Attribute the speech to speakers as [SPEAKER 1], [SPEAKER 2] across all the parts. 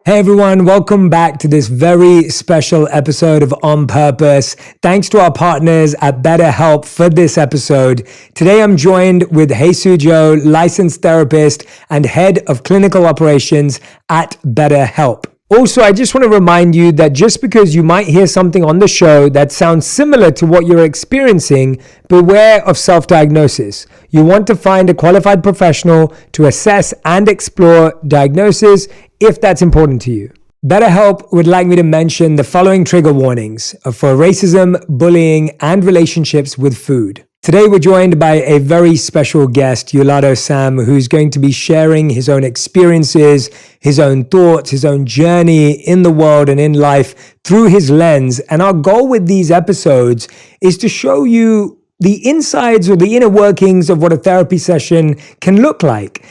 [SPEAKER 1] Hey everyone, welcome back to this very special episode of On Purpose. Thanks to our partners at BetterHelp for this episode. Today I'm joined with Jesus Joe, licensed therapist and head of clinical operations at BetterHelp. Also, I just want to remind you that just because you might hear something on the show that sounds similar to what you're experiencing, beware of self-diagnosis. You want to find a qualified professional to assess and explore diagnosis if that's important to you. BetterHelp would like me to mention the following trigger warnings for racism, bullying, and relationships with food. Today, we're joined by a very special guest, Yulato Sam, who's going to be sharing his own experiences, his own thoughts, his own journey in the world and in life through his lens. And our goal with these episodes is to show you the insides or the inner workings of what a therapy session can look like.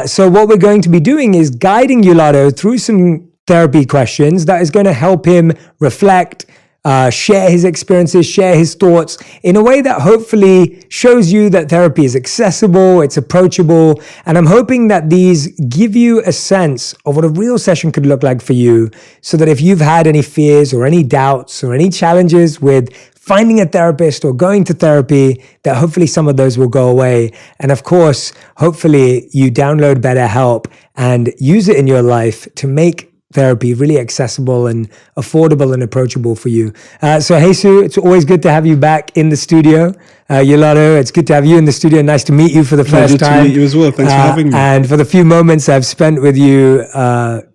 [SPEAKER 1] So what we're going to be doing is guiding Yulato through some therapy questions that is going to help him reflect, share his experiences, share his thoughts in a way that hopefully shows you that therapy is accessible, it's approachable, and I'm hoping that these give you a sense of what a real session could look like for you, so that if you've had any fears or any doubts or any challenges with finding a therapist or going to therapy, that hopefully some of those will go away. And of course, hopefully you download BetterHelp and use it in your life to make therapy really accessible and affordable and approachable for you. So Jesus, it's always good to have you back in the studio. Yulato, it's good to have you in the studio. Nice to meet you for the first time.
[SPEAKER 2] To meet you as well. Thanks for having me.
[SPEAKER 1] And for the few moments I've spent with you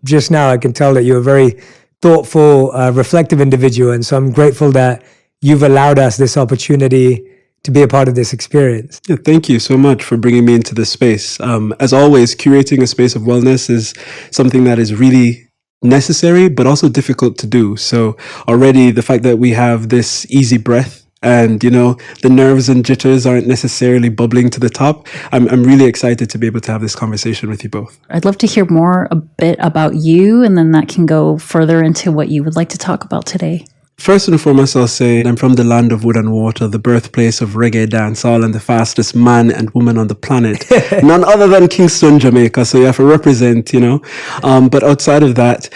[SPEAKER 1] just now, I can tell that you're a very thoughtful, reflective individual. And so I'm grateful that you've allowed us this opportunity to be a part of this experience.
[SPEAKER 2] Yeah, thank you so much for bringing me into this space. As always, curating a space of wellness is something that is really necessary, but also difficult to do. So already the fact that we have this easy breath and, the nerves and jitters aren't necessarily bubbling to the top, I'm really excited to be able to have this conversation with you both.
[SPEAKER 3] I'd love to hear a bit about you, and then that can go further into what you would like to talk about today.
[SPEAKER 2] First and foremost, I'll say I'm from the land of wood and water, the birthplace of reggae dancehall and the fastest man and woman on the planet. None other than Kingston, Jamaica. So you have to represent, But outside of that,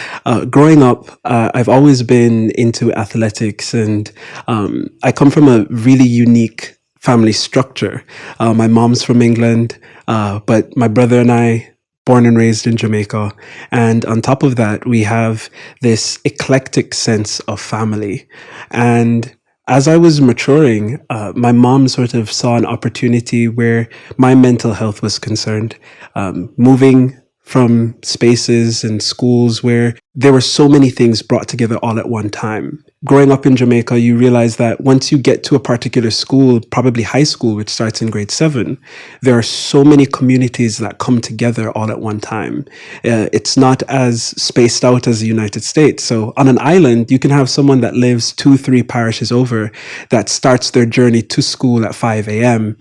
[SPEAKER 2] growing up, I've always been into athletics, and I come from a really unique family structure. My mom's from England, but my brother and I, born and raised in Jamaica. And on top of that, we have this eclectic sense of family. And as I was maturing, my mom sort of saw an opportunity where my mental health was concerned, moving from spaces and schools where there were so many things brought together all at one time. Growing up in Jamaica, you realize that once you get to a particular school, probably high school, which starts in grade 7, there are so many communities that come together all at one time. It's not as spaced out as the United States. So on an island, you can have someone that lives 2-3 parishes over that starts their journey to school at 5 a.m.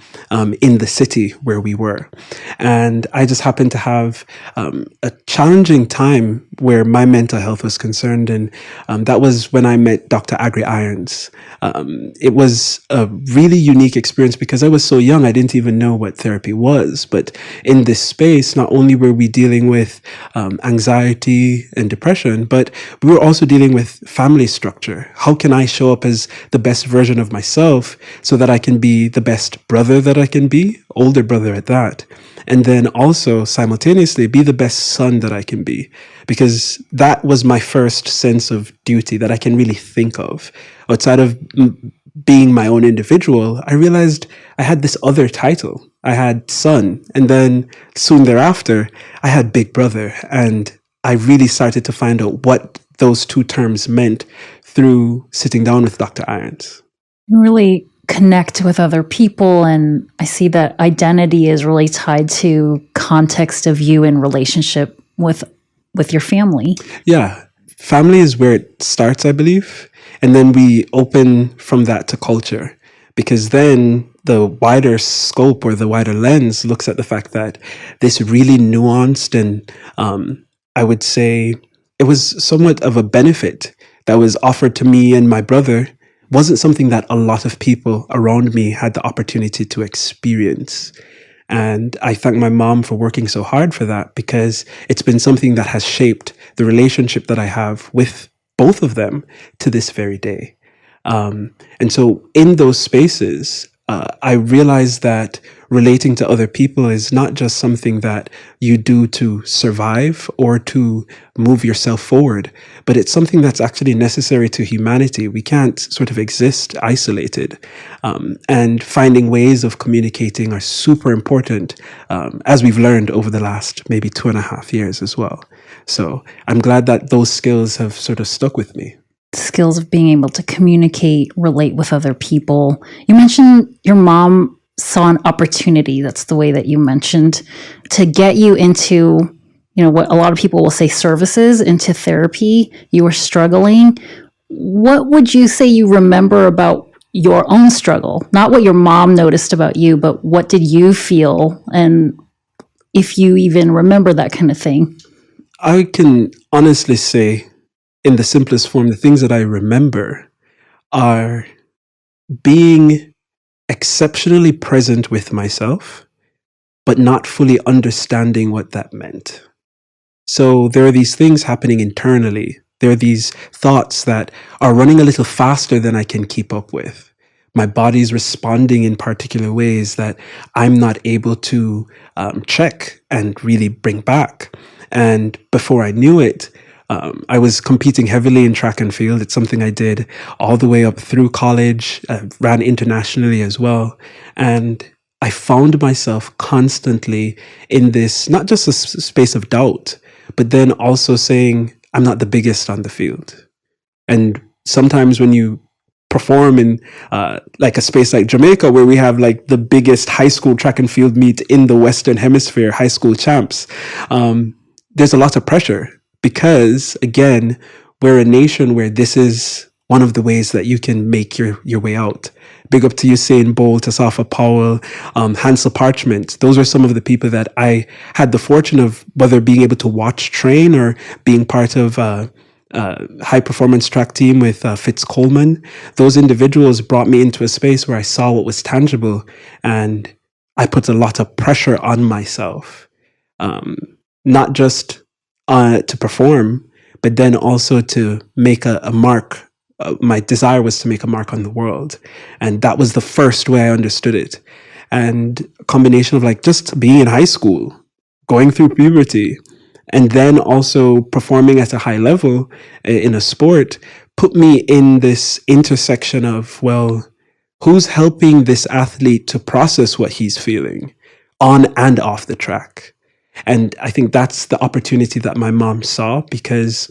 [SPEAKER 2] In the city where we were. And I just happened to have a challenging time where my mental health was concerned. And that was when I met Dr. Agri Irons. It was a really unique experience because I was so young, I didn't even know what therapy was. But in this space, not only were we dealing with anxiety and depression, but we were also dealing with family structure. How can I show up as the best version of myself so that I can be the best brother that I can be, older brother at that, and then also simultaneously be the best son that I can be, because that was my first sense of duty that I can really think of. Outside of being my own individual, I realized I had this other title. I had son, and then soon thereafter, I had big brother, and I really started to find out what those two terms meant through sitting down with Dr. Irons.
[SPEAKER 3] Really connect with other people, and I see that identity is really tied to context of you in relationship with your family.
[SPEAKER 2] Yeah, family is where it starts, I believe, and then we open from that to culture, because then the wider scope or the wider lens looks at the fact that this really nuanced and I would say it was somewhat of a benefit that was offered to me and my brother wasn't something that a lot of people around me had the opportunity to experience. And I thank my mom for working so hard for that, because it's been something that has shaped the relationship that I have with both of them to this very day. And so in those spaces, I realized that relating to other people is not just something that you do to survive or to move yourself forward, but it's something that's actually necessary to humanity. We can't sort of exist isolated. And finding ways of communicating are super important, as we've learned over the last maybe 2.5 years as well. So I'm glad that those skills have sort of stuck with me.
[SPEAKER 3] Skills of being able to communicate, relate with other people. You mentioned your mom saw an opportunity, that's the way that you mentioned, to get you into, what a lot of people will say services, into therapy. You were struggling. What would you say you remember about your own struggle? Not what your mom noticed about you, but what did you feel? And if you even remember that kind of thing.
[SPEAKER 2] I can honestly say, in the simplest form, the things that I remember are being exceptionally present with myself, but not fully understanding what that meant. So there are these things happening internally. There are these thoughts that are running a little faster than I can keep up with. My body's responding in particular ways that I'm not able to check and really bring back. And before I knew it, I was competing heavily in track and field. It's something I did all the way up through college, ran internationally as well. And I found myself constantly in this, not just a space of doubt, but then also saying, I'm not the biggest on the field. And sometimes when you perform in like a space like Jamaica, where we have like the biggest high school track and field meet in the Western Hemisphere, high school champs, there's a lot of pressure. Because again, we're a nation where this is one of the ways that you can make your way out. Big up to Usain Bolt, Asafa Powell, Hansel Parchment. Those are some of the people that I had the fortune of whether being able to watch train or being part of a high performance track team with Fitz Coleman. Those individuals brought me into a space where I saw what was tangible, and I put a lot of pressure on myself, not just to perform, but then also to make a mark. My desire was to make a mark on the world. And that was the first way I understood it. And a combination of like just being in high school, going through puberty, and then also performing at a high level in a sport put me in this intersection of, well, who's helping this athlete to process what he's feeling on and off the track? And I think that's the opportunity that my mom saw, because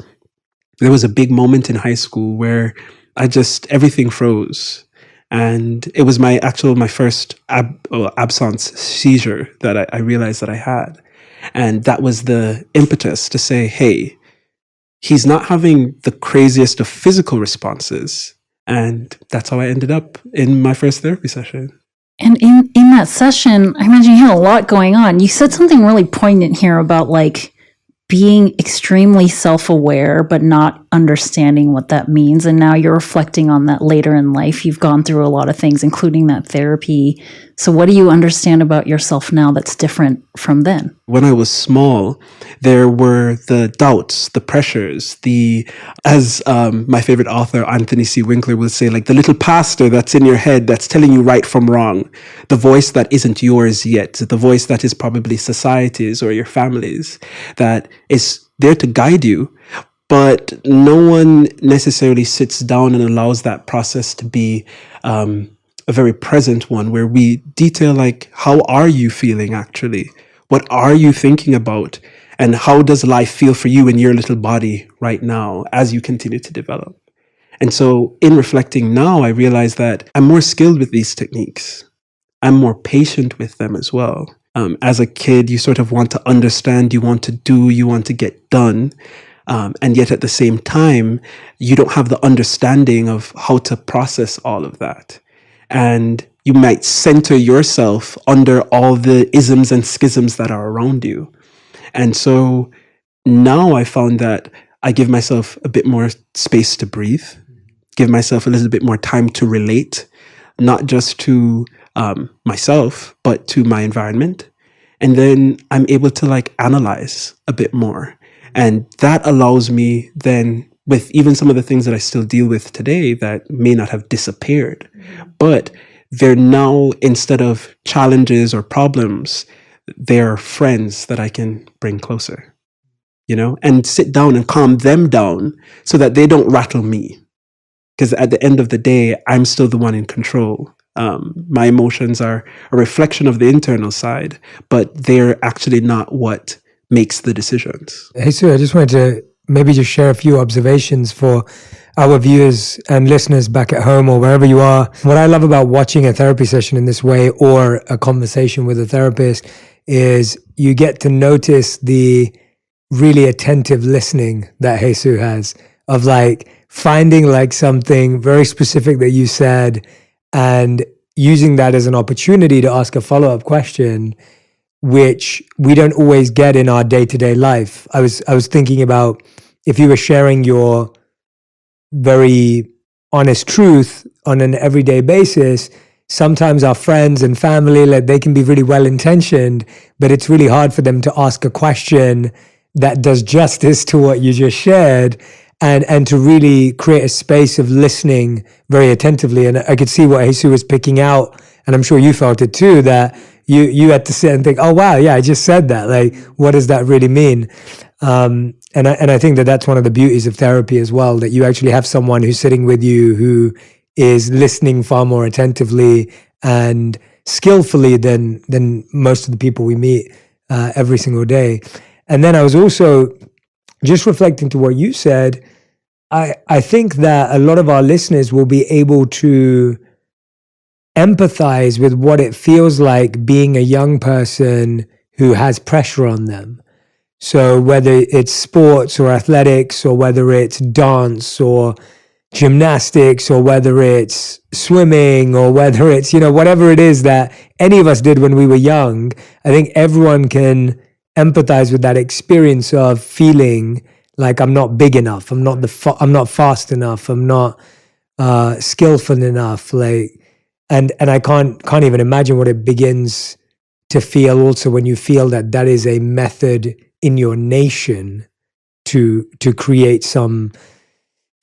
[SPEAKER 2] there was a big moment in high school where everything froze. And it was my first absence seizure that I realized that I had. And that was the impetus to say, hey, he's not having the craziest of physical responses. And that's how I ended up in my first therapy session.
[SPEAKER 3] And in that session, I imagine you had a lot going on. You said something really poignant here about like being extremely self-aware, but not understanding what that means. And now you're reflecting on that later in life. You've gone through a lot of things, including that therapy. So what do you understand about yourself now that's different from then?
[SPEAKER 2] When I was small, there were the doubts, the pressures, as my favorite author, Anthony C. Winkler, will say, like the little pastor that's in your head that's telling you right from wrong, the voice that isn't yours yet, the voice that is probably society's or your family's, that is there to guide you. But no one necessarily sits down and allows that process to be a very present one, where we detail like, how are you feeling actually? What are you thinking about? And how does life feel for you in your little body right now as you continue to develop? And so in reflecting now, I realize that I'm more skilled with these techniques. I'm more patient with them as well. As a kid, you sort of want to understand, you want to do, you want to get done. And yet at the same time, you don't have the understanding of how to process all of that. And you might center yourself under all the isms and schisms that are around you. And so now I found that I give myself a bit more space to breathe, give myself a little bit more time to relate, not just to myself, but to my environment. And then I'm able to like analyze a bit more. And that allows me then, with even some of the things that I still deal with today that may not have disappeared, but they're now, instead of challenges or problems, they're friends that I can bring closer, and sit down and calm them down so that they don't rattle me. Because at the end of the day, I'm still the one in control. My emotions are a reflection of the internal side, but they're actually not what makes the decisions.
[SPEAKER 1] Hey, Sue, I just wanted to maybe just share a few observations for our viewers and listeners back at home or wherever you are. What I love about watching a therapy session in this way, or a conversation with a therapist, is you get to notice the really attentive listening that Jesus has, of like finding like something very specific that you said and using that as an opportunity to ask a follow-up question, which we don't always get in our day-to-day life. I was thinking about, if you were sharing your very honest truth on an everyday basis, sometimes our friends and family, like, they can be really well-intentioned, but it's really hard for them to ask a question that does justice to what you just shared, and to really create a space of listening very attentively. And I could see what Jesus was picking out, and I'm sure you felt it too, that you had to sit and think, oh wow, yeah, I just said that. Like, what does that really mean? And I think that that's one of the beauties of therapy as well, that you actually have someone who's sitting with you who is listening far more attentively and skillfully than most of the people we meet every single day. And then I was also just reflecting to what you said. I think that a lot of our listeners will be able to empathize with what it feels like being a young person who has pressure on them. So whether it's sports or athletics, or whether it's dance or gymnastics, or whether it's swimming, or whether it's, whatever it is that any of us did when we were young, I think everyone can empathize with that experience of feeling like I'm not big enough, I'm not fast enough, I'm not skillful enough, like, and I can't even imagine what it begins to feel also when you feel that is a method in your nation to create some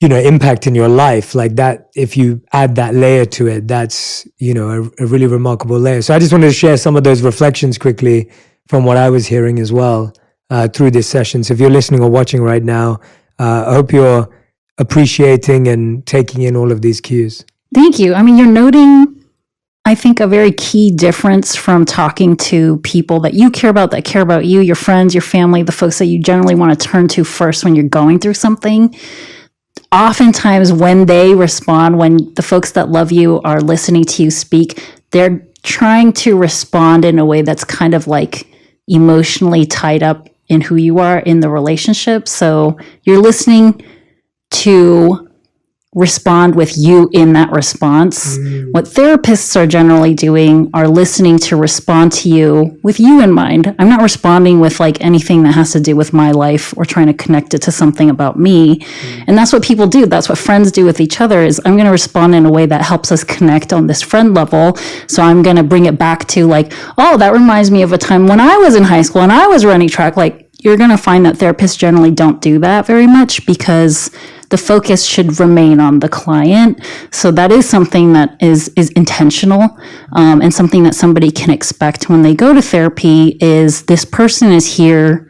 [SPEAKER 1] impact in your life, like that. If you add that layer to it, that's a really remarkable layer. So I just wanted to share some of those reflections quickly from what I was hearing as well through this session. So if you're listening or watching right now, I hope you're appreciating and taking in all of these cues.
[SPEAKER 3] Thank you. I mean, you're noting, I think, a very key difference from talking to people that you care about, that care about you, your friends, your family, the folks that you generally want to turn to first when you're going through something. Oftentimes when they respond, when the folks that love you are listening to you speak, they're trying to respond in a way that's kind of like emotionally tied up in who you are in the relationship. So you're listening to respond with you in that response. What therapists are generally doing are listening to respond to you with you in mind. I'm not responding with like anything that has to do with my life or trying to connect it to something about me. And that's what people do. That's what friends do with each other, is I'm going to respond in a way that helps us connect on this friend level. So I'm going to bring it back to like, oh, that reminds me of a time when I was in high school and I was running track. Like, you're going to find that therapists generally don't do that very much, because the focus should remain on the client. So that is something that is intentional, and something that somebody can expect when they go to therapy, is this person is here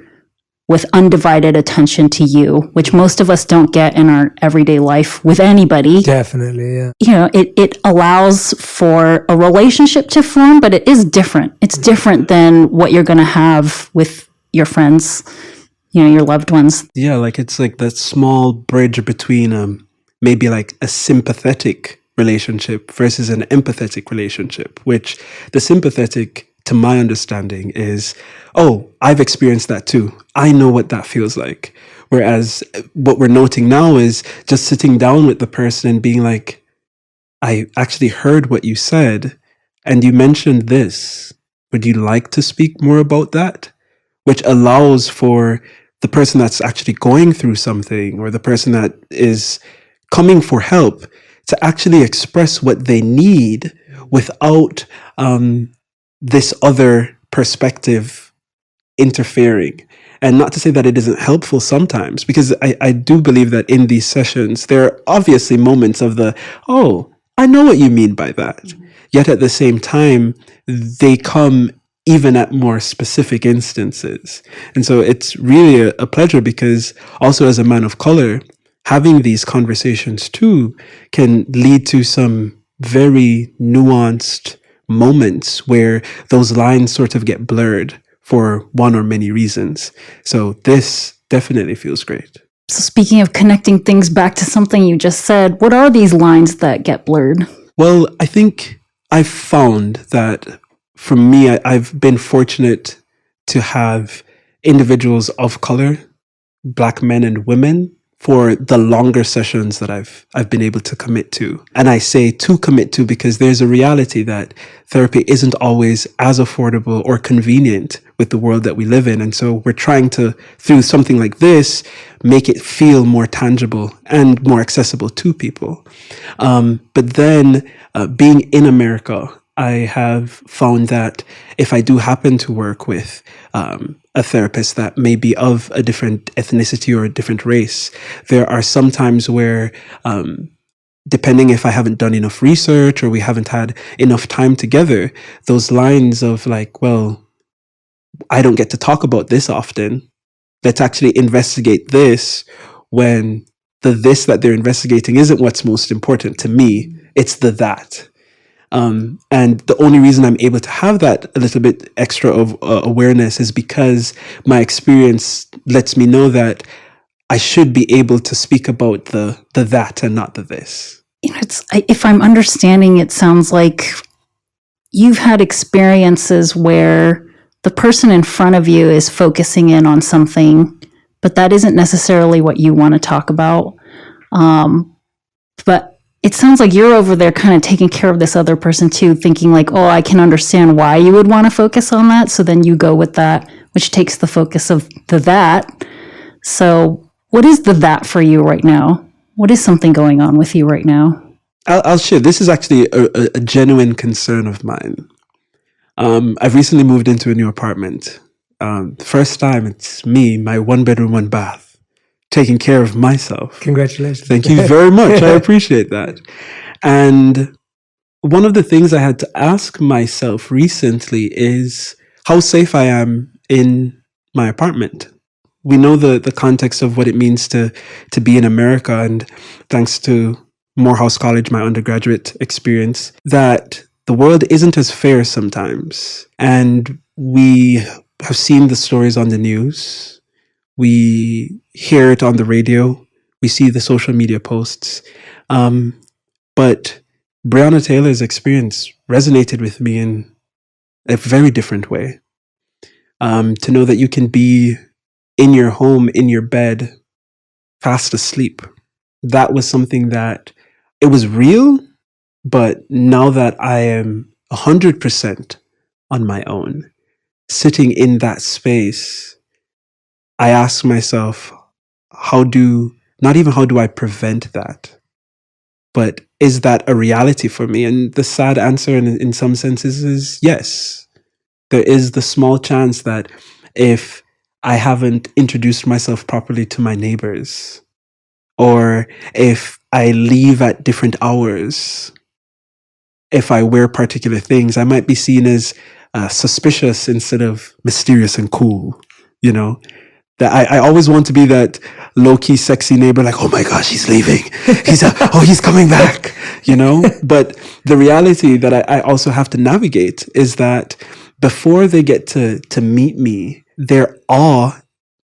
[SPEAKER 3] with undivided attention to you, which most of us don't get in our everyday life with anybody.
[SPEAKER 1] Definitely, yeah.
[SPEAKER 3] It allows for a relationship to form, but it is different. It's different than what you're going to have with your friends, your loved ones.
[SPEAKER 2] Yeah, like it's like that small bridge between maybe like a sympathetic relationship versus an empathetic relationship, which the sympathetic, to my understanding, is, oh, I've experienced that too. I know what that feels like. Whereas what we're noting now is just sitting down with the person and being like, I actually heard what you said, and you mentioned this. Would you like to speak more about that? Which allows for the person that's actually going through something, or the person that is coming for help, to actually express what they need without this other perspective interfering. And not to say that it isn't helpful sometimes, because I do believe that in these sessions, there are obviously moments of oh, I know what you mean by that. Yet at the same time, they come even at more specific instances. And so it's really a pleasure, because also as a man of color, having these conversations too can lead to some very nuanced moments where those lines sort of get blurred for one or many reasons. So this definitely feels great.
[SPEAKER 3] So speaking of connecting things back to something you just said, what are these lines that get blurred?
[SPEAKER 2] Well, I think I've found that for me, I've been fortunate to have individuals of color, Black men and women, for the longer sessions that I've been able to commit to. And I say to commit to because there's a reality that therapy isn't always as affordable or convenient with the world that we live in. And so we're trying to, through something like this, make it feel more tangible and more accessible to people. But then being in America, I have found that if I do happen to work with a therapist that may be of a different ethnicity or a different race, there are some times where, depending if I haven't done enough research or we haven't had enough time together, those lines of like, well, I don't get to talk about this often. Let's actually investigate this, when the this that they're investigating isn't what's most important to me. It's the that. And the only reason I'm able to have that a little bit extra of awareness is because my experience lets me know that I should be able to speak about the that and not the this.
[SPEAKER 3] You know, if I'm understanding, it sounds like you've had experiences where the person in front of you is focusing in on something, but that isn't necessarily what you want to talk about. But it sounds like you're over there kind of taking care of this other person too, thinking like, oh, I can understand why you would want to focus on that. So then you go with that, which takes the focus of the that. So what is the that for you right now? What is something going on with you right now?
[SPEAKER 2] I'll share. This is actually a genuine concern of mine. I've recently moved into a new apartment. First time it's me, my 1-bedroom, 1-bath, taking care of myself.
[SPEAKER 1] Congratulations.
[SPEAKER 2] Thank you very much. I appreciate that. And one of the things I had to ask myself recently is how safe I am in my apartment. We know the context of what it means to be in America, and thanks to Morehouse College, my undergraduate experience, that the world isn't as fair sometimes. And we have seen the stories on the news. We hear it on the radio. We see the social media posts. But Breonna Taylor's experience resonated with me in a very different way. To know that you can be in your home, in your bed, fast asleep. That was something that it was real, but now that I am 100% on my own, sitting in that space, I ask myself, not even how do I prevent that, but is that a reality for me? And the sad answer in some senses is yes. There is the small chance that if I haven't introduced myself properly to my neighbors, or if I leave at different hours, if I wear particular things, I might be seen as suspicious instead of mysterious and cool. You know, that I always want to be that low-key sexy neighbor, like, oh my gosh, he's leaving. He's coming back, you know? But the reality that I also have to navigate is that before they get to meet me, their awe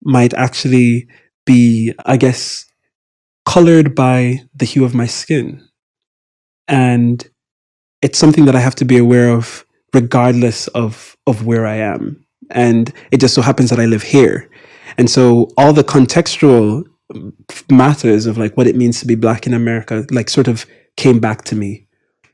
[SPEAKER 2] might actually be, I guess, colored by the hue of my skin. And it's something that I have to be aware of regardless of where I am. And it just so happens that I live here. And so all the contextual matters of like what it means to be Black in America, like sort of came back to me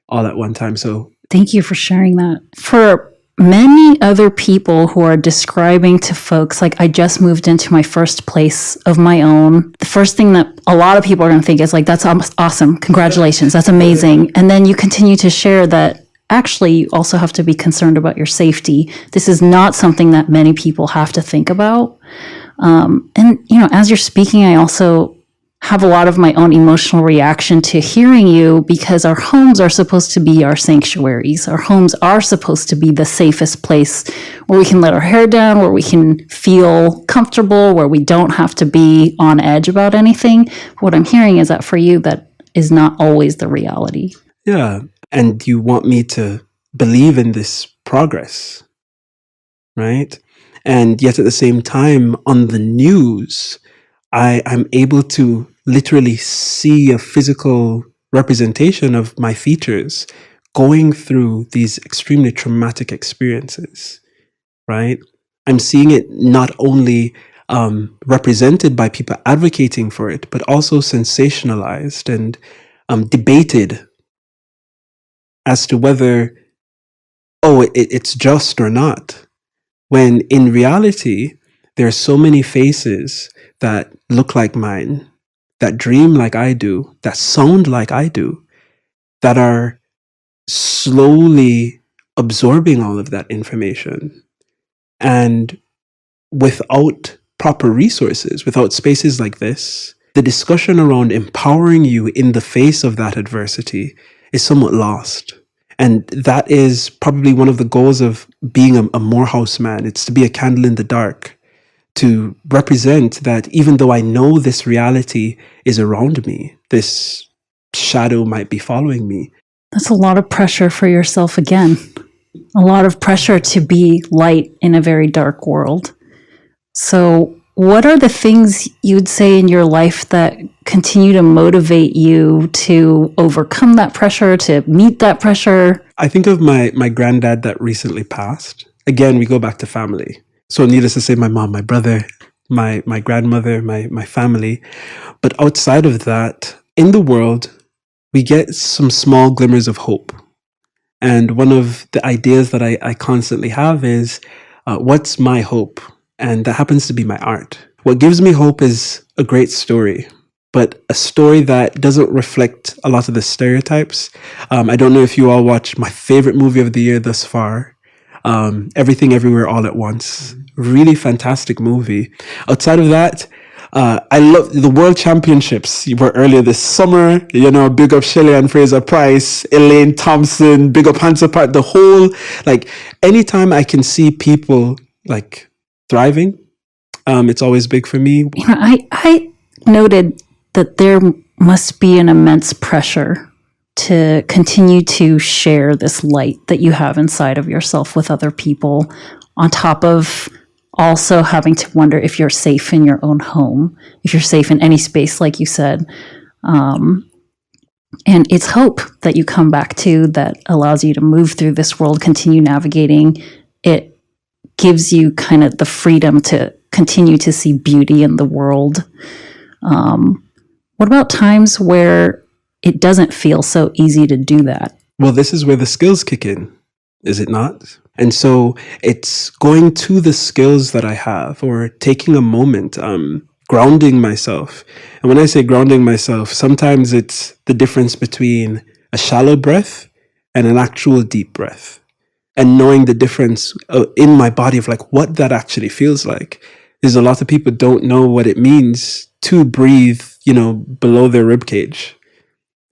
[SPEAKER 2] all at one time. So
[SPEAKER 3] thank you for sharing that. For many other people who are describing to folks like, I just moved into my first place of my own, the first thing that a lot of people are going to think is like, that's awesome. Congratulations. That's amazing. And then you continue to share that actually, you also have to be concerned about your safety. This is not something that many people have to think about. And, as you're speaking, I also have a lot of my own emotional reaction to hearing you, because our homes are supposed to be our sanctuaries. Our homes are supposed to be the safest place where we can let our hair down, where we can feel comfortable, where we don't have to be on edge about anything. What I'm hearing is that for you, that is not always the reality.
[SPEAKER 2] Yeah. And you want me to believe in this progress, right? And yet at the same time, on the news, I'm able to literally see a physical representation of my features going through these extremely traumatic experiences, right? I'm seeing it not only represented by people advocating for it, but also sensationalized and debated as to whether, it's just or not. When in reality, there are so many faces that look like mine, that dream like I do, that sound like I do, that are slowly absorbing all of that information. And without proper resources, without spaces like this, the discussion around empowering you in the face of that adversity is somewhat lost. And that is probably one of the goals of being a Morehouse man. It's to be a candle in the dark, to represent that even though I know this reality is around me, this shadow might be following me.
[SPEAKER 3] That's a lot of pressure for yourself again. A lot of pressure to be light in a very dark world. So what are the things you'd say in your life that continue to motivate you to overcome that pressure, to meet that pressure?
[SPEAKER 2] I think of my granddad that recently passed. Again, we go back to family. So needless to say, my mom, my brother, my grandmother, my family. But outside of that, in the world, we get some small glimmers of hope. And one of the ideas that I constantly have is, what's my hope? And that happens to be my art. What gives me hope is a great story, but a story that doesn't reflect a lot of the stereotypes. I don't know if you all watched my favorite movie of the year thus far, Everything Everywhere All at Once. Really fantastic movie. Outside of that, I love the World Championships. You were earlier this summer, big up Shelley and Fraser Price, Elaine Thompson, big up Hansa Part, the whole, anytime I can see people thriving, it's always big for me.
[SPEAKER 3] I noted that there must be an immense pressure to continue to share this light that you have inside of yourself with other people, on top of also having to wonder if you're safe in your own home, if you're safe in any space, like you said. And it's hope that you come back to that allows you to move through this world, continue navigating. It gives you kind of the freedom to continue to see beauty in the world. What about times where it doesn't feel so easy to do that?
[SPEAKER 2] Well, this is where the skills kick in, is it not? And so it's going to the skills that I have, or taking a moment, grounding myself. And when I say grounding myself, sometimes it's the difference between a shallow breath and an actual deep breath. And knowing the difference in my body of what that actually feels like. There's a lot of people don't know what it means to breathe, below their rib cage.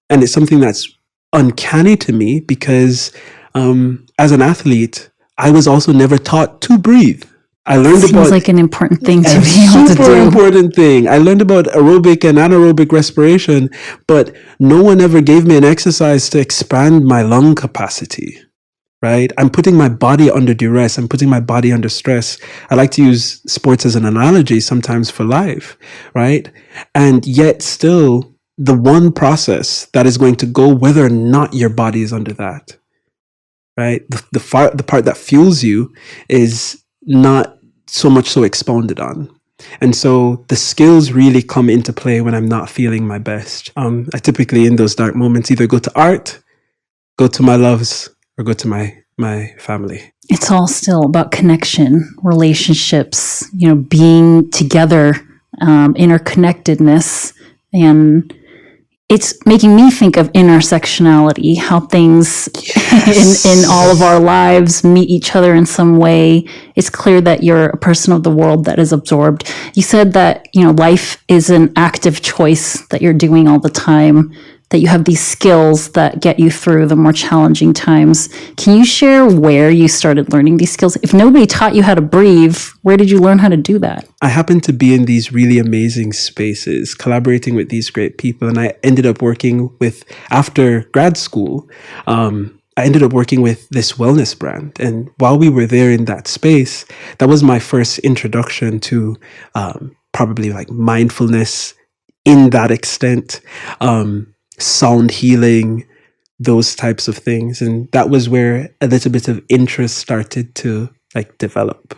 [SPEAKER 2] And it's something that's uncanny to me because as an athlete, I was also never taught to breathe. I learned
[SPEAKER 3] Seems like an important thing to be able to do.
[SPEAKER 2] Super important thing. I learned about aerobic and anaerobic respiration, but no one ever gave me an exercise to expand my lung capacity. Right? I'm putting my body under duress. I'm putting my body under stress. I like to use sports as an analogy sometimes for life, right? And yet still, the one process that is going to go whether or not your body is under that, right? The part that fuels you is not so much so expounded on. And so the skills really come into play when I'm not feeling my best. I typically, in those dark moments, either go to art, go to my loves, or go to my family.
[SPEAKER 3] It's all still about connection, relationships, being together, interconnectedness. And it's making me think of intersectionality, how things in all of our lives meet each other in some way. It's clear that you're a person of the world that is absorbed. You said that, life is an active choice that you're doing all the time, that you have these skills that get you through the more challenging times. Can you share where you started learning these skills? If nobody taught you how to breathe, where did you learn how to do that?
[SPEAKER 2] I happened to be in these really amazing spaces, collaborating with these great people. And I ended up working with, after grad school, I ended up working with this wellness brand. And while we were there in that space, that was my first introduction to probably like mindfulness in that extent. Sound healing, those types of things. And that was where a little bit of interest started to like develop.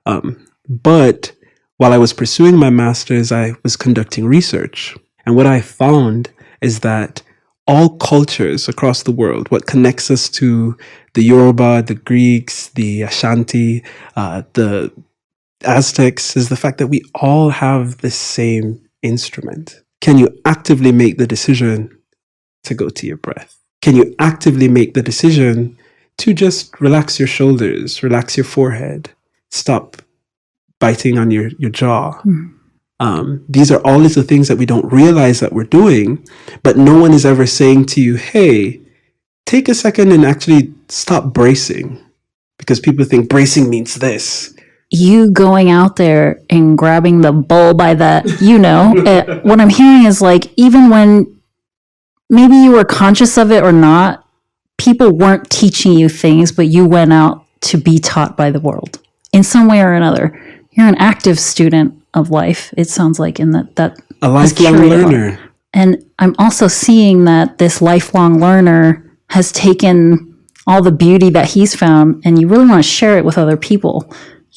[SPEAKER 2] But while I was pursuing my master's, I was conducting research. And what I found is that all cultures across the world, what connects us to the Yoruba, the Greeks, the Ashanti, the Aztecs, is the fact that we all have the same instrument. Can you actively make the decision to go to your breath? Can you actively make the decision to just relax your shoulders, relax your forehead, stop biting on your jaw? These are all little things that we don't realize that we're doing, but no one is ever saying to you, hey, take a second and actually stop bracing, because people think bracing means this.
[SPEAKER 3] You going out there and grabbing the bull by the, what I'm hearing is like, even when maybe you were conscious of it or not, people weren't teaching you things, but you went out to be taught by the world in some way or another. You're an active student of life, it sounds like, in that
[SPEAKER 2] a lifelong learner.
[SPEAKER 3] And I'm also seeing that this lifelong learner has taken all the beauty that he's found, and you really want to share it with other people.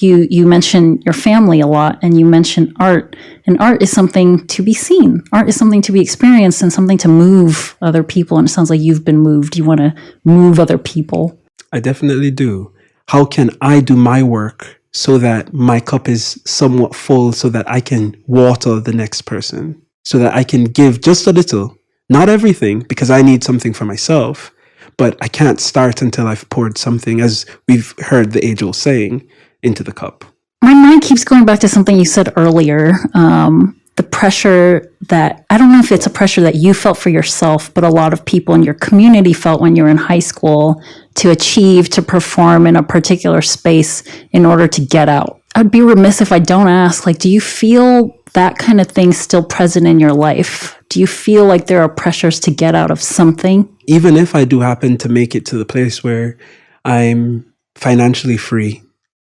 [SPEAKER 3] You mention your family a lot, and you mention art, and art is something to be seen. Art is something to be experienced and something to move other people. And it sounds like you've been moved. You want to move other people.
[SPEAKER 2] I definitely do. How can I do my work so that my cup is somewhat full, so that I can water the next person, so that I can give just a little, not everything, because I need something for myself, but I can't start until I've poured something, as we've heard the age-old saying, into the cup.
[SPEAKER 3] My mind keeps going back to something you said earlier. The pressure that, I don't know if it's a pressure that you felt for yourself, but a lot of people in your community felt when you were in high school, to achieve, to perform in a particular space in order to get out. I'd be remiss if I don't ask, like, do you feel that kind of thing still present in your life? Do you feel like there are pressures to get out of something?
[SPEAKER 2] Even if I do happen to make it to the place where I'm financially free,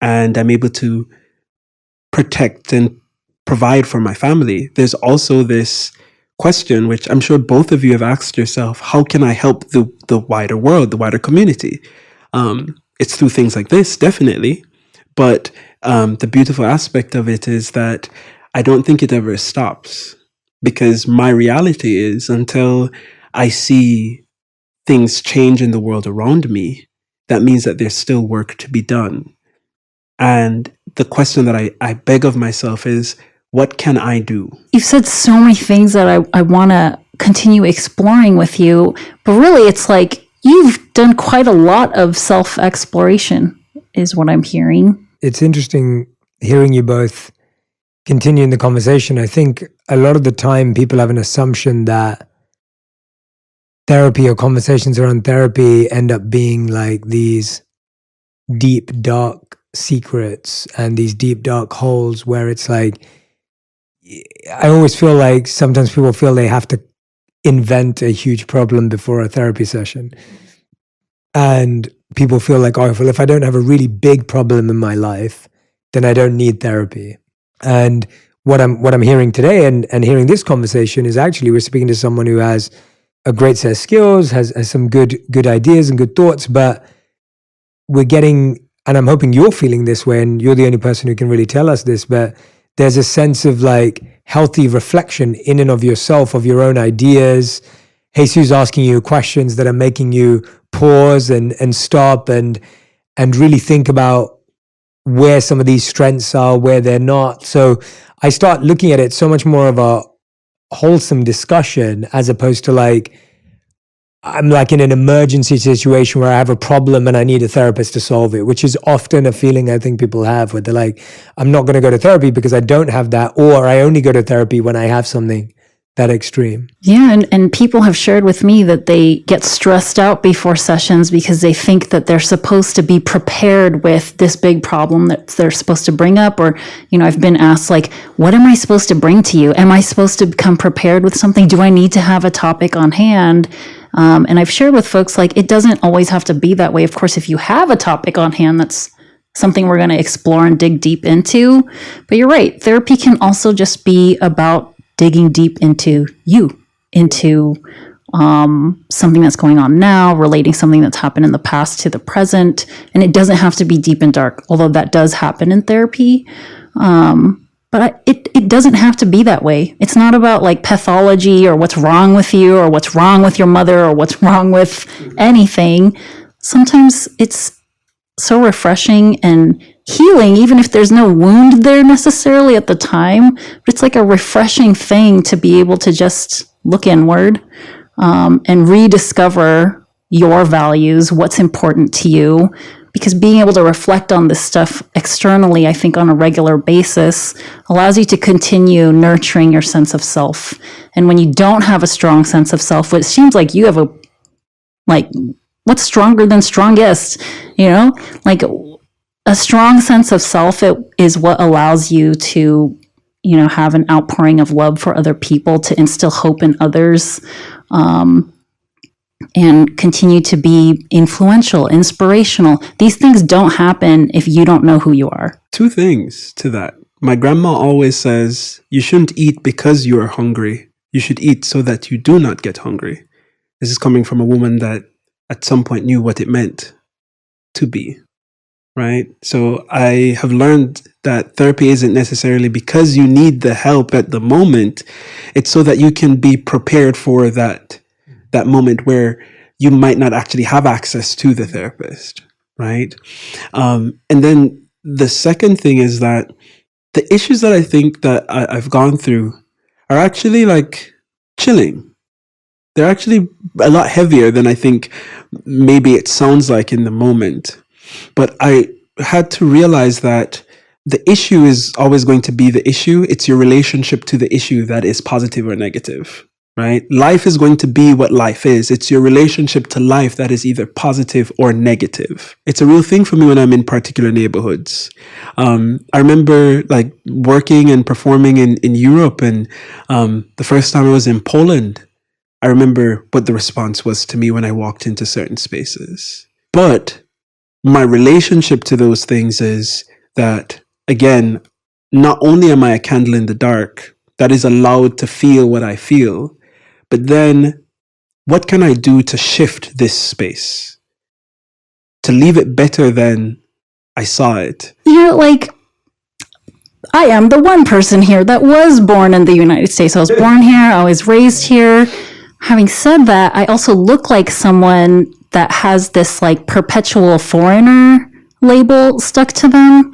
[SPEAKER 2] and I'm able to protect and provide for my family, there's also this question, which I'm sure both of you have asked yourself: how can I help the wider world, the wider community? It's through things like this, definitely. But the beautiful aspect of it is that I don't think it ever stops, because my reality is, until I see things change in the world around me, that means that there's still work to be done. And the question that I beg of myself is, what can I do?
[SPEAKER 3] You've said so many things that I want to continue exploring with you, but really it's like you've done quite a lot of self-exploration, is what I'm hearing.
[SPEAKER 1] It's interesting hearing you both continue in the conversation. I think a lot of the time people have an assumption that therapy or conversations around therapy end up being like these deep, dark secrets and these deep, dark holes where it's like, I always feel like sometimes people feel they have to invent a huge problem before a therapy session. And people feel like, oh, well, if I don't have a really big problem in my life, then I don't need therapy. And what I'm hearing today and hearing this conversation is actually we're speaking to someone who has a great set of skills, has some good ideas and good thoughts, but we're getting, and I'm hoping you're feeling this way, and you're the only person who can really tell us this, but there's a sense of like healthy reflection in and of yourself, of your own ideas. Jesus asking you questions that are making you pause and stop and really think about where some of these strengths are, where they're not. So I start looking at it so much more of wholesome discussion, as opposed to like, I'm like in an emergency situation where I have a problem and I need a therapist to solve it, which is often a feeling I think people have where they're like, I'm not going to go to therapy because I don't have that, or I only go to therapy when I have something that extreme.
[SPEAKER 3] Yeah, and people have shared with me that they get stressed out before sessions because they think that they're supposed to be prepared with this big problem that they're supposed to bring up. Or, I've been asked, like, what am I supposed to bring to you? Am I supposed to become prepared with something? Do I need to have a topic on hand? And I've shared with folks, like, it doesn't always have to be that way. Of course, if you have a topic on hand, that's something we're going to explore and dig deep into. But you're right. Therapy can also just be about digging deep into you, into something that's going on now, relating something that's happened in the past to the present. And it doesn't have to be deep and dark, although that does happen in therapy. But it doesn't have to be that way. It's not about like pathology or what's wrong with you or what's wrong with your mother or what's wrong with anything. Sometimes it's so refreshing and healing, even if there's no wound there necessarily at the time. But it's like a refreshing thing to be able to just look inward and rediscover your values, what's important to you. Because being able to reflect on this stuff externally, I think on a regular basis, allows you to continue nurturing your sense of self. And when you don't have a strong sense of self, it seems like you have what's stronger than strongest, like a strong sense of self is what allows you to, have an outpouring of love for other people, to instill hope in others, and continue to be influential, inspirational. These things don't happen if you don't know who you are.
[SPEAKER 2] Two things to that. My grandma always says, you shouldn't eat because you are hungry. You should eat so that you do not get hungry. This is coming from a woman that at some point knew what it meant to be, right? So I have learned that therapy isn't necessarily because you need the help at the moment. It's so that you can be prepared for that moment where you might not actually have access to the therapist, right? And then the second thing is that the issues that I think that I've gone through are actually like chilling. They're actually a lot heavier than I think maybe it sounds like in the moment. But I had to realize that the issue is always going to be the issue. It's your relationship to the issue that is positive or negative. Right? Life is going to be what life is. It's your relationship to life that is either positive or negative. It's a real thing for me when I'm in particular neighborhoods. I remember like working and performing in Europe, and the first time I was in Poland, I remember what the response was to me when I walked into certain spaces. But my relationship to those things is that, again, not only am I a candle in the dark that is allowed to feel what I feel, but then what can I do to shift this space? To leave it better than I saw it?
[SPEAKER 3] Like, I am the one person here that was born in the United States. I was born here. I was raised here. Having said that, I also look like someone that has this like perpetual foreigner label stuck to them.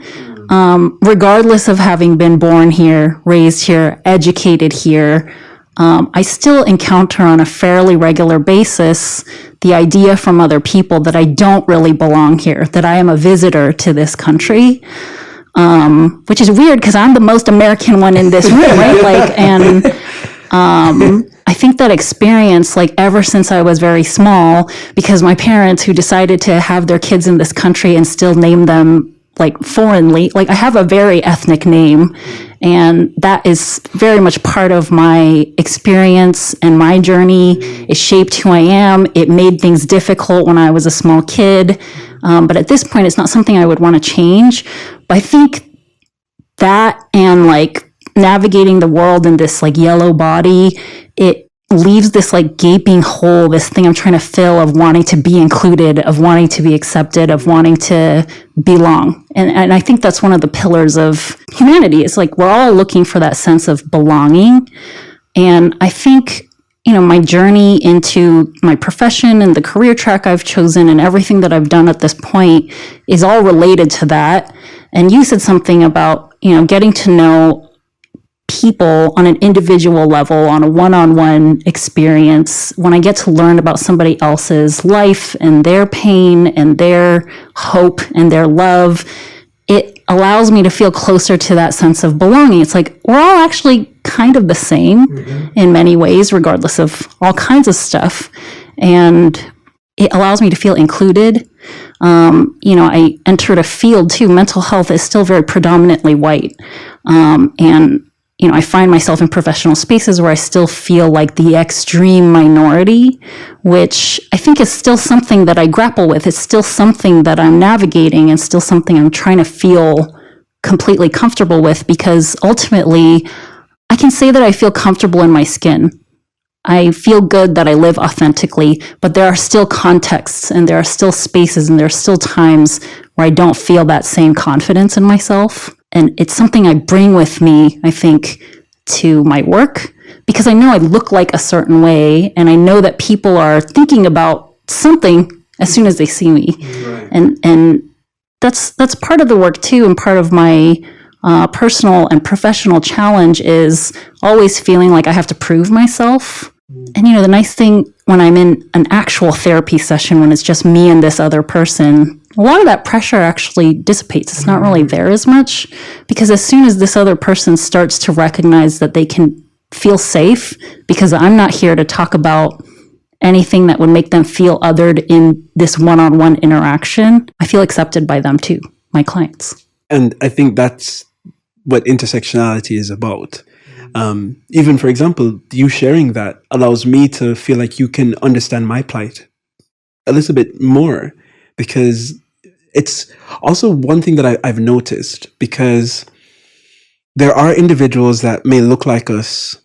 [SPEAKER 3] Regardless of having been born here, raised here, educated here, I still encounter on a fairly regular basis the idea from other people that I don't really belong here, that I am a visitor to this country, which is weird because I'm the most American one in this room, right? I think that experience, like ever since I was very small, because my parents who decided to have their kids in this country and still name them like foreignly, like I have a very ethnic name, and that is very much part of my experience and my journey. It shaped who I am. It made things difficult when I was a small kid. But at this point, it's not something I would want to change. But I think that and like navigating the world in this like yellow body, it leaves this like gaping hole, this thing I'm trying to fill of wanting to be included, of wanting to be accepted, of wanting to belong. And I think that's one of the pillars of humanity. It's like we're all looking for that sense of belonging. And I think, my journey into my profession and the career track I've chosen and everything that I've done at this point is all related to that. And you said something about, getting to know people on an individual level, on a one-on-one experience, when I get to learn about somebody else's life and their pain and their hope and their love, it allows me to feel closer to that sense of belonging. It's like we're all actually kind of the same in many ways, regardless of all kinds of stuff. And it allows me to feel included. I entered a field too. Mental health is still very predominantly white. I find myself in professional spaces where I still feel like the extreme minority, which I think is still something that I grapple with. It's still something that I'm navigating and still something I'm trying to feel completely comfortable with, because ultimately I can say that I feel comfortable in my skin. I feel good that I live authentically, but there are still contexts and there are still spaces and there are still times where I don't feel that same confidence in myself. And it's something I bring with me, I think, to my work, because I know I look like a certain way and I know that people are thinking about something as soon as they see me. Right. And that's part of the work too, and part of my personal and professional challenge is always feeling like I have to prove myself. And the nice thing when I'm in an actual therapy session, when it's just me and this other person, a lot of that pressure actually dissipates. It's not really there as much, because as soon as this other person starts to recognize that they can feel safe, because I'm not here to talk about anything that would make them feel othered in this one-on-one interaction, I feel accepted by them too, my clients.
[SPEAKER 2] And I think that's what intersectionality is about. Even, for example, you sharing that allows me to feel like you can understand my plight a little bit more, because it's also one thing that I've noticed, because there are individuals that may look like us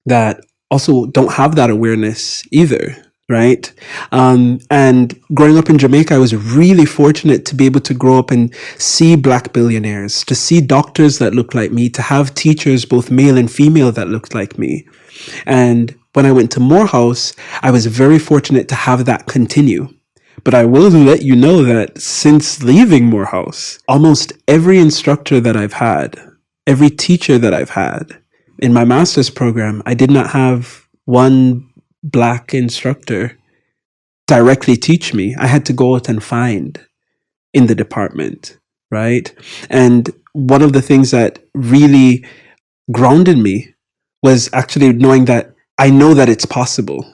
[SPEAKER 2] that also don't have that awareness either, right? And growing up in Jamaica, I was really fortunate to be able to grow up and see Black billionaires, to see doctors that looked like me, to have teachers, both male and female, that looked like me. And when I went to Morehouse, I was very fortunate to have that continue. But I will let you know that since leaving Morehouse, almost every instructor that I've had, every teacher that I've had in my master's program, I did not have one Black instructor directly teach me. I had to go out and find in the department, right? And one of the things that really grounded me was actually knowing that I know that it's possible.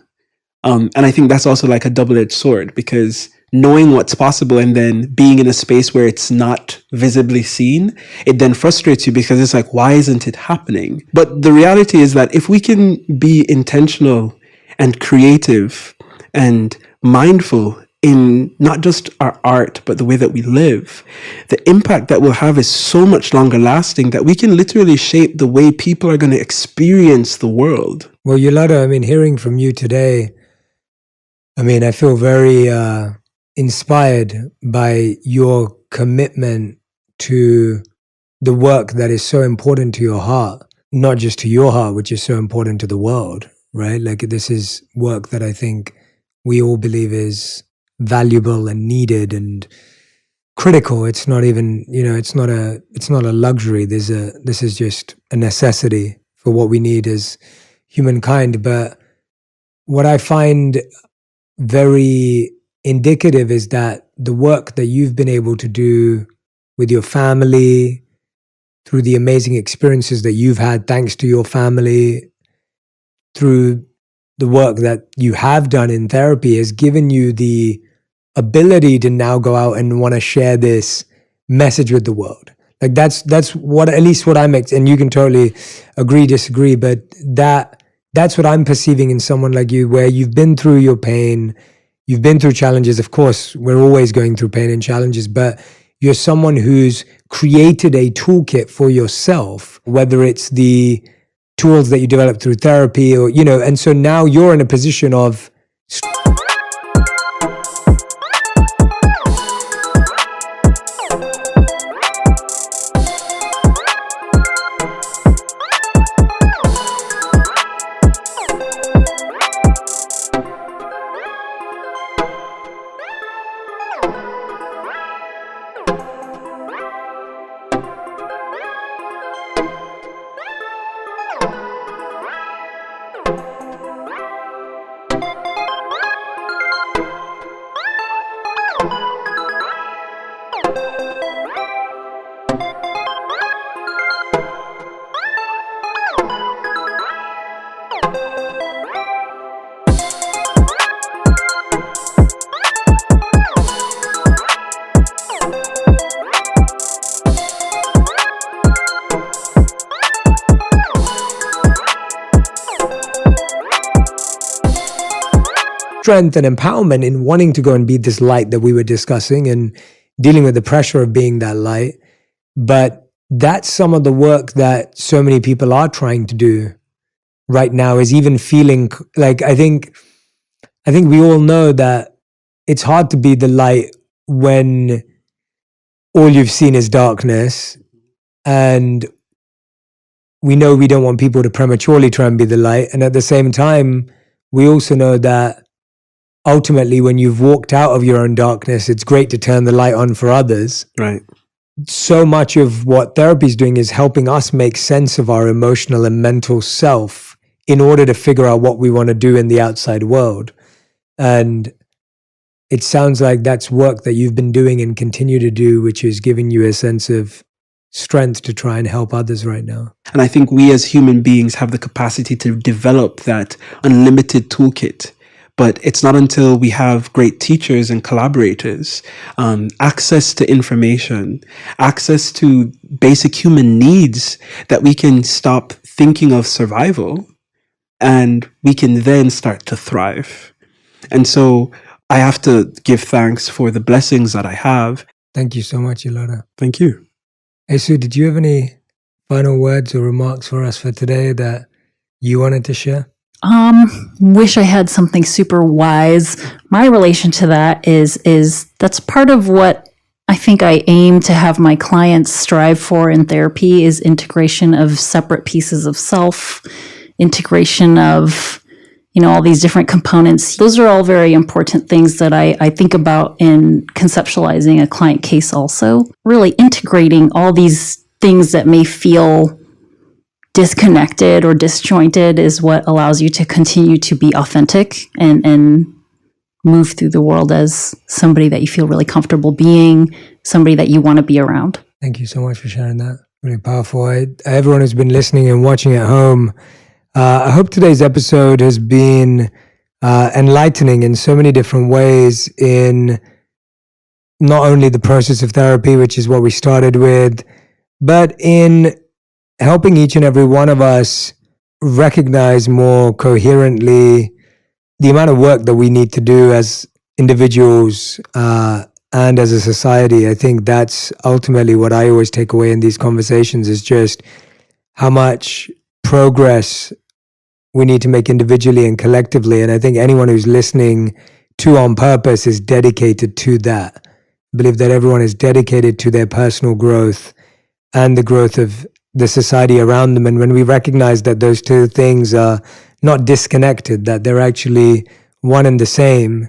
[SPEAKER 2] And I think that's also like a double-edged sword, because knowing what's possible and then being in a space where it's not visibly seen, it then frustrates you, because it's like, why isn't it happening? But the reality is that if we can be intentional and creative and mindful in not just our art, but the way that we live, the impact that we'll have is so much longer lasting that we can literally shape the way people are going to experience the world.
[SPEAKER 1] Well, Yolanda, hearing from you today, I feel very inspired by your commitment to the work that is so important to your heart, not just to your heart, which is so important to the world, right? Like, this is work that I think we all believe is valuable and needed and critical. It's not even, it's not a luxury. This is just a necessity for what we need as humankind. But what I find very indicative is that the work that you've been able to do with your family, through the amazing experiences that you've had thanks to your family, through the work that you have done in therapy, has given you the ability to now go out and want to share this message with the world. Like, that's what, at least what I'm, and you can totally agree, disagree, but that's what I'm perceiving in someone like you, where you've been through your pain, you've been through challenges. Of course, we're always going through pain and challenges, but you're someone who's created a toolkit for yourself, whether it's the tools that you develop through therapy or, and so now you're in a position of strength and empowerment in wanting to go and be this light that we were discussing and dealing with the pressure of being that light. But that's some of the work that so many people are trying to do right now, is even feeling like, I think we all know that it's hard to be the light when all you've seen is darkness. And we know we don't want people to prematurely try and be the light. And at the same time, we also know that ultimately when you've walked out of your own darkness, it's great to turn the light on for others.
[SPEAKER 2] Right.
[SPEAKER 1] So much of what therapy is doing is helping us make sense of our emotional and mental self in order to figure out what we want to do in the outside world. And it sounds like that's work that you've been doing and continue to do, which is giving you a sense of strength to try and help others right now.
[SPEAKER 2] And I think we as human beings have the capacity to develop that unlimited toolkit. But it's not until we have great teachers and collaborators, access to information, access to basic human needs, that we can stop thinking of survival and we can then start to thrive. And so I have to give thanks for the blessings that I have.
[SPEAKER 1] Thank you so much, Ilona.
[SPEAKER 2] Thank you.
[SPEAKER 1] Hey, Sue, did you have any final words or remarks for us for today that you wanted to share?
[SPEAKER 3] Wish I had something super wise. My relation to that is that's part of what I think I aim to have my clients strive for in therapy, is integration of separate pieces of self, integration of, all these different components. Those are all very important things that I think about in conceptualizing a client case also. Really integrating all these things that may feel disconnected or disjointed is what allows you to continue to be authentic and move through the world as somebody that you feel really comfortable being, somebody that you want to be around.
[SPEAKER 1] Thank you so much for sharing that. Really powerful. Everyone who's been listening and watching at home, I hope today's episode has been enlightening in so many different ways, in not only the process of therapy, which is what we started with, but in helping each and every one of us recognize more coherently the amount of work that we need to do as individuals and as a society. I think that's ultimately what I always take away in these conversations, is just how much progress we need to make individually and collectively. And I think anyone who's listening to On Purpose is dedicated to that. I believe that everyone is dedicated to their personal growth and the growth of the society around them. And when we recognize that those two things are not disconnected, that they're actually one and the same,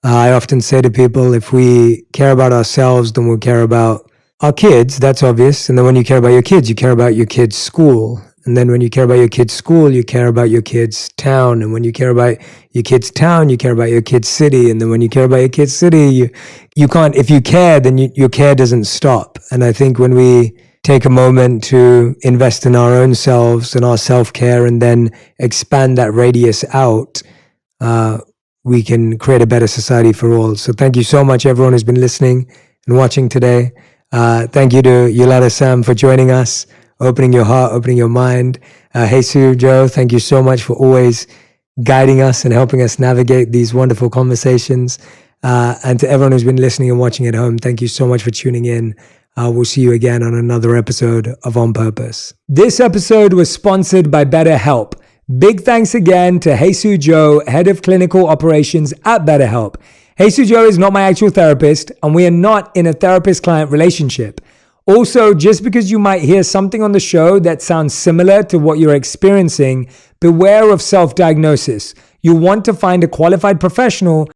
[SPEAKER 1] I often say to people, if we care about ourselves, then we'll care about our kids. That's obvious. And then when you care about your kids, you care about your kids' school. And then when you care about your kids' school, you care about your kids' town. And when you care about your kids' town, you care about your kids' city. And then when you care about your kids' city, you can't, if you care, then your care doesn't stop. And I think when we take a moment to invest in our own selves and our self-care and then expand that radius out, we can create a better society for all. So thank you so much, everyone who's been listening and watching today. Thank you to Yolanda Sam for joining us, opening your heart, opening your mind. Hey, Sue, Joe, thank you so much for always guiding us and helping us navigate these wonderful conversations. And to everyone who's been listening and watching at home, thank you so much for tuning in. We'll see you again on another episode of On Purpose. This episode was sponsored by BetterHelp. Big thanks again to Jesus Joe, Head of Clinical Operations at BetterHelp. Jesus Joe is not my actual therapist, and we are not in a therapist-client relationship. Also, just because you might hear something on the show that sounds similar to what you're experiencing, beware of self-diagnosis. You want to find a qualified professional